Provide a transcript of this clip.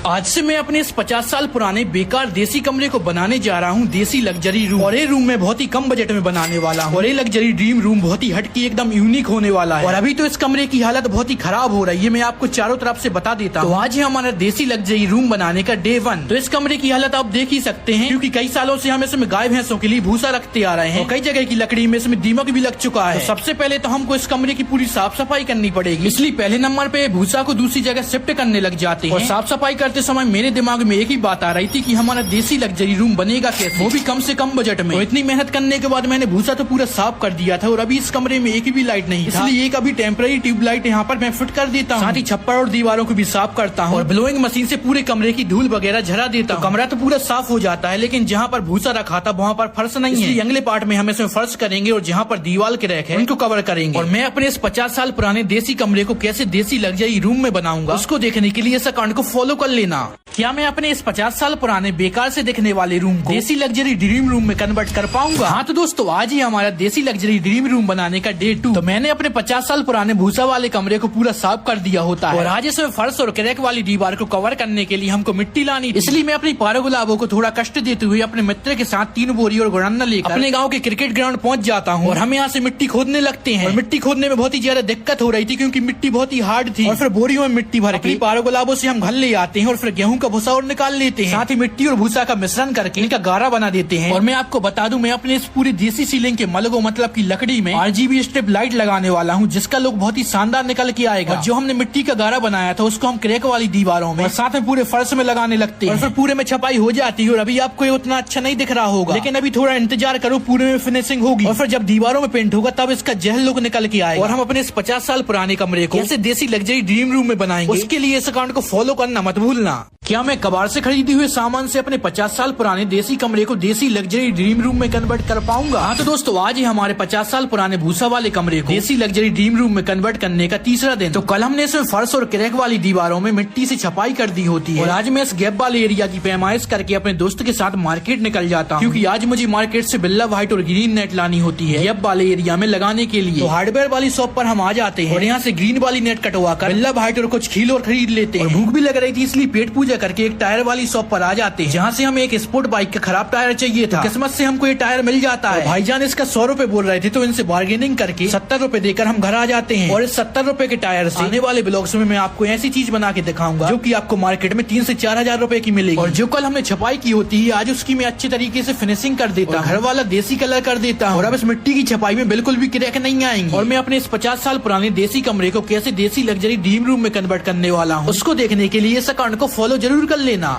आज से मैं अपने इस 50 साल पुराने बेकार देसी कमरे को बनाने जा रहा हूँ देसी लग्जरी रूम। और ये रूम मैं बहुत ही कम बजट में बनाने वाला हूँ। और ये लग्जरी ड्रीम रूम बहुत ही हटके एकदम यूनिक होने वाला है। और अभी तो इस कमरे की हालत बहुत ही खराब हो रही है, मैं आपको चारों तरफ से बता देता हूँ। तो आज है हमारा देसी लग्जरी रूम बनाने का डे 1। तो इस कमरे की हालत आप देख ही सकते हैं, क्योंकि कई सालों से हम इसमें गाय भैंसों के लिए भूसा रखते आ रहे हैं। कई जगह की लकड़ी में इसमें दीमक भी लग चुका है। तो सबसे पहले तो हमको इस कमरे की पूरी साफ सफाई करनी पड़ेगी। इसलिए पहले नंबर पे भूसा को दूसरी जगह शिफ्ट करने लग जाते हैं। और साफ सफाई करते समय मेरे दिमाग में एक ही बात आ रही थी कि हमारा देसी लग्जरी रूम बनेगा कैसे, वो भी कम से कम बजट में। तो इतनी मेहनत करने के बाद मैंने भूसा तो पूरा साफ कर दिया था और अभी इस कमरे में एक भी लाइट नहीं था, इसलिए एक अभी टेम्पररी ट्यूबलाइट यहाँ पर मैं फिट कर देता हूँ। साथ ही छप्पर और दीवारों को भी साफ करता हूँ और ब्लोइंग मशीन से पूरे कमरे की धूल वगैरह झरा देता हूँ। कमरा तो पूरा साफ हो जाता है, लेकिन जहाँ पर भूसा रखा था वहाँ पर फर्श नहीं है। अगले पार्ट में हम इसमें फर्श करेंगे और जहाँ पर दीवार के रैक है उनको कवर करेंगे। और मैं अपने इस 50 साल पुराने देसी कमरे को कैसे देसी लग्जरी रूम में बनाऊंगा, उसको देखने के लिए इस अकाउंट को फॉलो कर लेना। क्या मैं अपने इस 50 साल पुराने बेकार से दिखने वाले रूम को देसी लग्जरी ड्रीम रूम में कन्वर्ट कर पाऊंगा? हाँ तो दोस्तों, आज ही हमारा देसी लग्जरी ड्रीम रूम बनाने का डे 2। तो मैंने अपने 50 साल पुराने भूसा वाले कमरे को पूरा साफ कर दिया होता है। और आज इसमें फर्श और क्रैक वाली दीवार को कवर करने के लिए हमको मिट्टी लानी थी। इसलिए मैं अपनी पारो गुलाबों को थोड़ा कष्ट देते हुए अपने मित्र के साथ 3 बोरी और गुड़न्ना लेकर अपने गाँव के क्रिकेट ग्राउंड पहुँच जाता हूँ। और हम यहाँ से मिट्टी खोदने लगते हैं। और मिट्टी खोदने में बहुत ही ज्यादा दिक्कत हो रही थी, क्योंकि मिट्टी बहुत ही हार्ड थी। और फिर बोरियों में मिट्टी भर के पारो गुलाबों से हम घर ले आते हैं और फिर गेहूं का भूसा और निकाल लेते हैं। साथ ही मिट्टी और भूसा का मिश्रण करके इनका गारा बना देते हैं। और मैं आपको बता दूं, मैं अपने इस पूरी देसी सीलिंग के मलगो मतलब की लकड़ी में RGB स्ट्रिप लाइट लगाने वाला हूं, जिसका लुक बहुत ही शानदार निकल के आएगा। और जो हमने मिट्टी का गारा बनाया था उसको हम क्रैक वाली दीवारों में और साथ में पूरे फर्श में लगाने लगते हैं। और फिर पूरे में छपाई हो जाती है। और अभी आपको ये उतना अच्छा नहीं दिख रहा होगा, लेकिन अभी थोड़ा इंतजार करो, पूरे में फिनिशिंग होगी। और फिर जब दीवारों में पेंट होगा तब इसका जहल लुक निकल के आएगा। और हम अपने इस 50 साल पुराने कमरे को कैसे देसी लग्जरी ड्रीम रूम में बनाएंगे, उसके लिए इस अकाउंट को फॉलो करना मत भूलना। क्या मैं कबाड़ से खरीदी हुए सामान से अपने 50 साल पुराने देसी कमरे को देसी लग्जरी ड्रीम रूम में कन्वर्ट कर पाऊंगा? हाँ तो दोस्तों, आज ही हमारे 50 साल पुराने भूसा वाले कमरे को देसी लग्जरी ड्रीम रूम में कन्वर्ट करने का तीसरा दिन। तो कल हमने इसमें फर्श और क्रैक वाली दीवारों में मिट्टी से छपाई कर दी होती है। और आज मैं इस गैप वाले एरिया की पैमाइश करके अपने दोस्त के साथ मार्केट निकल जाता हूँ, क्योंकि आज मुझे मार्केट से बिल्ला व्हाइट और ग्रीन नेट लानी होती है गैप वाले एरिया में लगाने के लिए। तो हार्डवेयर वाली शॉप पर हम आ जाते हैं और यहाँ से ग्रीन वाली नेट कटवा कर बिल्ला व्हाइट और कुछ खील और खरीद लेते हैं। भूख भी लग रही थी, इसलिए पेट पूजा करके एक टायर वाली शॉप पर आ जाते हैं, जहाँ से हमें एक स्पोर्ट बाइक का खराब टायर चाहिए था। किस्मत से हमको ये टायर मिल जाता है। भाईजान इसका 100 रुपए बोल रहे थे, तो इनसे बार्गेनिंग करके 70 रुपए देकर हम घर आ जाते हैं। और इस 70 रुपए के टायर से आने वाले ब्लॉग्स में मैं आपको ऐसी चीज बना के दिखाऊंगा जो कि आपको मार्केट में 3 से 4 हजार रुपए की मिलेगी। और जो कल हमने छपाई की होती है, आज उसकी मैं अच्छी तरीके से फिनिशिंग कर देता हूँ, घर वाला देसी कलर कर देता हूँ। और अब इस मिट्टी की छपाई में बिल्कुल भी क्रैक नहीं आएंगी। और मैं अपने इस 50 साल पुराने देसी कमरे को कैसे देसी लग्जरी ड्रीम रूम में कन्वर्ट करने वाला हूँ, उसको देखने के लिए इस अकाउंट को फॉलो जरूर कर लेना।